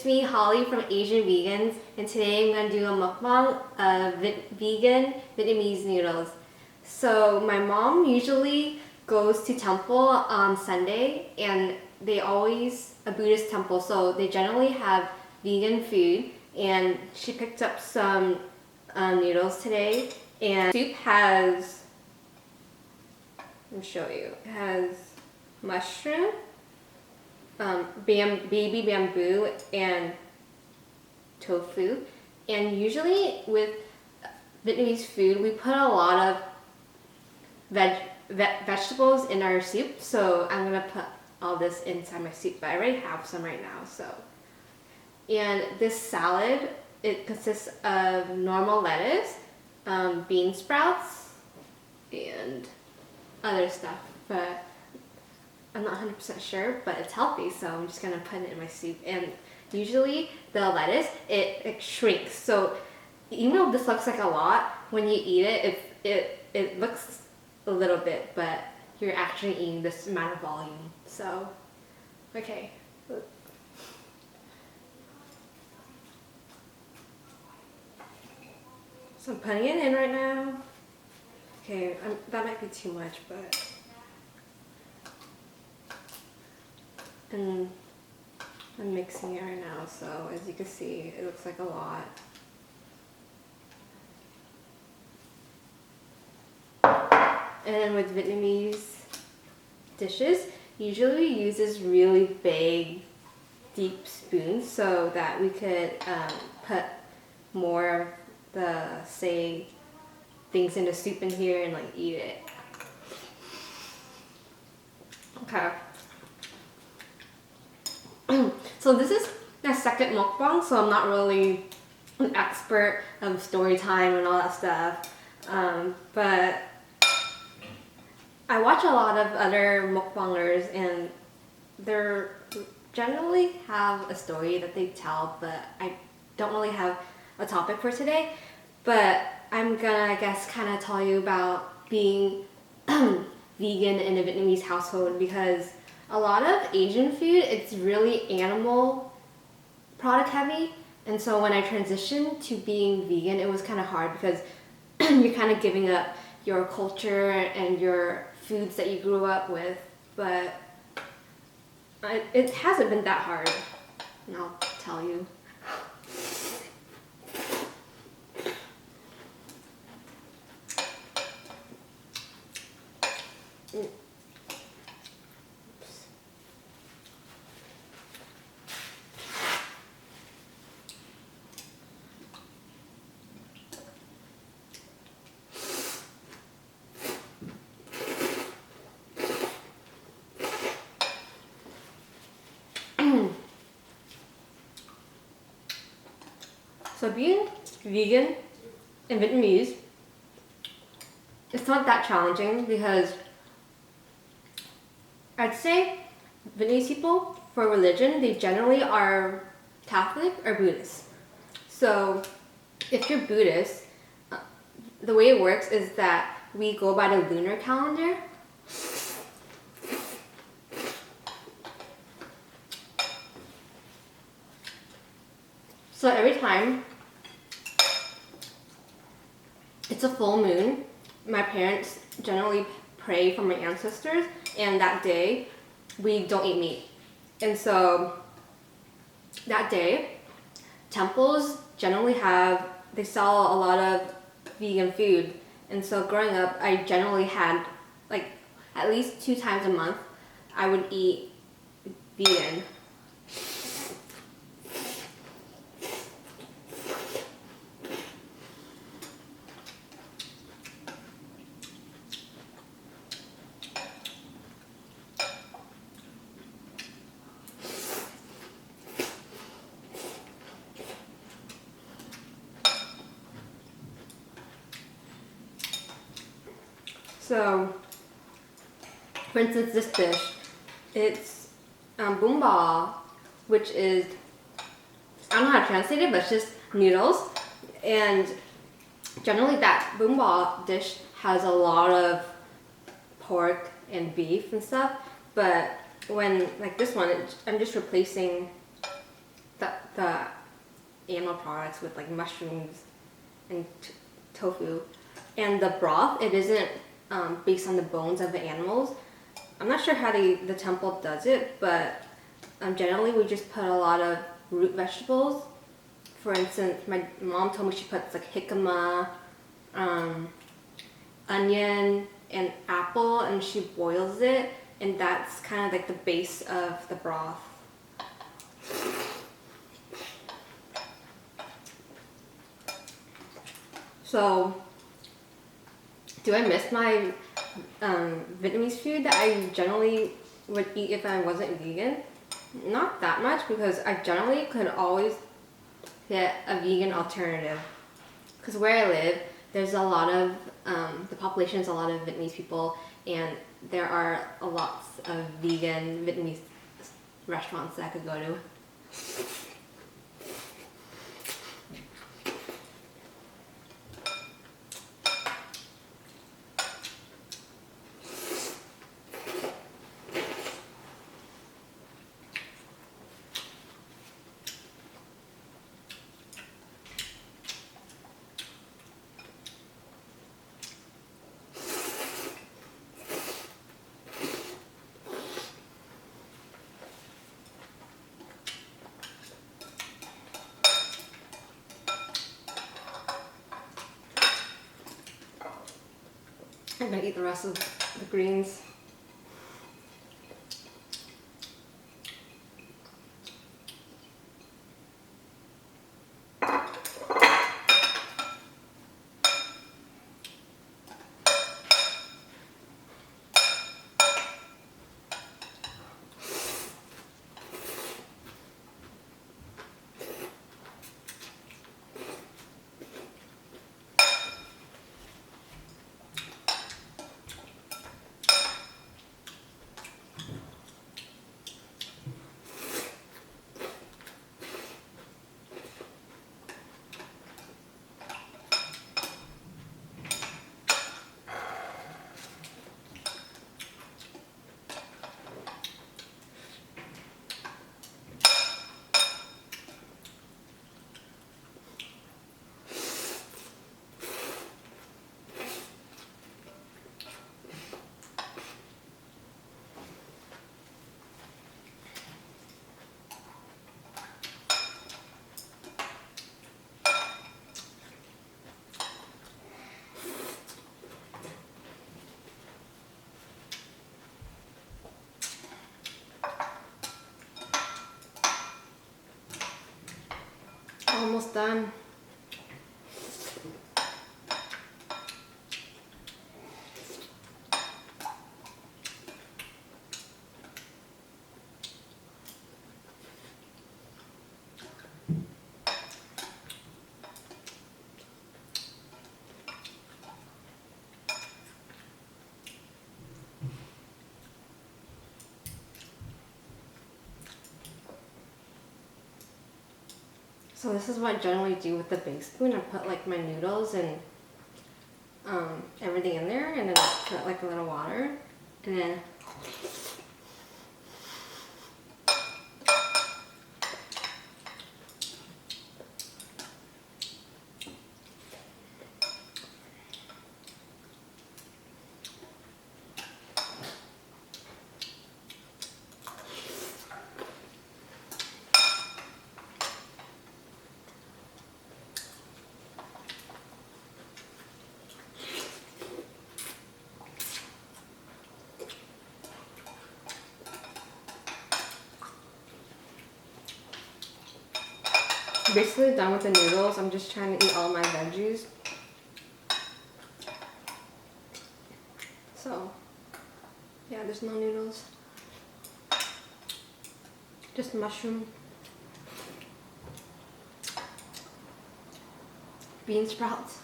It's me, Holly from Asian Vegans, and today I'm going to do a mukbang of vegan Vietnamese noodles. So my mom usually goes to temple on Sunday, and they always, a Buddhist temple, so they generally have vegan food, and she picked up some noodles today, and soup has, let me show you, it has mushroom, baby bamboo, and tofu. And usually with Vietnamese food, we put a lot of vegetables in our soup, so I'm gonna put all this inside my soup, but I already have some right now. So, and this salad, it consists of normal lettuce, bean sprouts, and other stuff, but I'm not 100% sure, but it's healthy, so I'm just gonna put it in my soup. And usually the lettuce, it shrinks, so even though this looks like a lot, when you eat it looks a little bit, but you're actually eating this amount of volume. So, okay. So I'm putting it in right now. Okay, that might be too much, but... And I'm mixing it right now, so as you can see, it looks like a lot. And with Vietnamese dishes, usually we use this really big, deep spoon so that we could put more of the, say, things in the soup in here and like eat it. Okay. So this is my second mukbang, so I'm not really an expert of story time and all that stuff, but I watch a lot of other mukbangers, and they generally have a story that they tell, but I don't really have a topic for today. But I'm gonna, I guess, kind of tell you about being vegan in a Vietnamese household, because a lot of Asian food, it's really animal product heavy, and so when I transitioned to being vegan, it was kind of hard because you're kind of giving up your culture and your foods that you grew up with, but it hasn't been that hard, and I'll tell you. So being vegan in Vietnamese, it's not that challenging, because I'd say Vietnamese people, for religion, they generally are Catholic or Buddhist. So if you're Buddhist, the way it works is that we go by the lunar calendar. So every time it's a full moon, my parents generally pray for my ancestors, and that day we don't eat meat. And so that day, temples generally they sell a lot of vegan food. And so growing up, I generally had, like, at least 2 times a month, I would eat vegan. So, for instance, this dish, it's Bun Mang, which is, I don't know how to translate it, but it's just noodles. And generally that Bun Mang dish has a lot of pork and beef and stuff, but when, like this one, I'm just replacing the animal products with like mushrooms and tofu. And the broth, it isn't based on the bones of the animals. I'm not sure how the temple does it, but generally we just put a lot of root vegetables. For instance, my mom told me she puts like jicama, onion, and apple, and she boils it, and that's kind of like the base of the broth. So, do I miss my Vietnamese food that I generally would eat if I wasn't vegan? Not that much, because I generally could always get a vegan alternative. Because where I live, there's a lot of, the population is a lot of Vietnamese people, and there are a lot of vegan Vietnamese restaurants that I could go to. I'm gonna eat the rest of the greens. Almost done. So this is what I generally do with the big spoon. I put like my noodles and everything in there, and then I put like a little water, and then basically done with the noodles. I'm just trying to eat all my veggies. So, yeah, there's no noodles. Just mushroom, bean sprouts.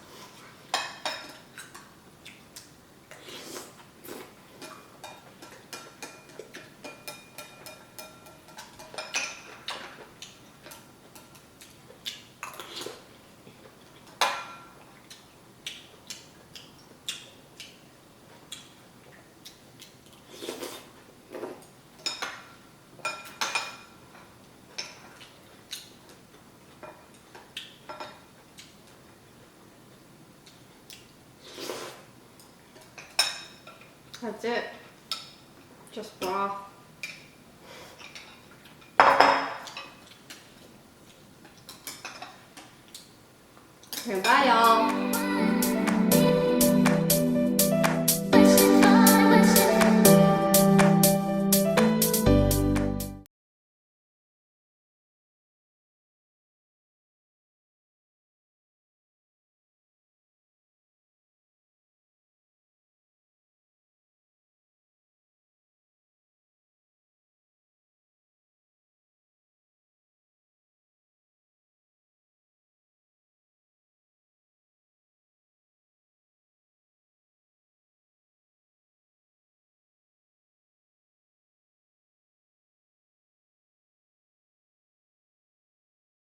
That's it. Just broth. Okay, bye y'all.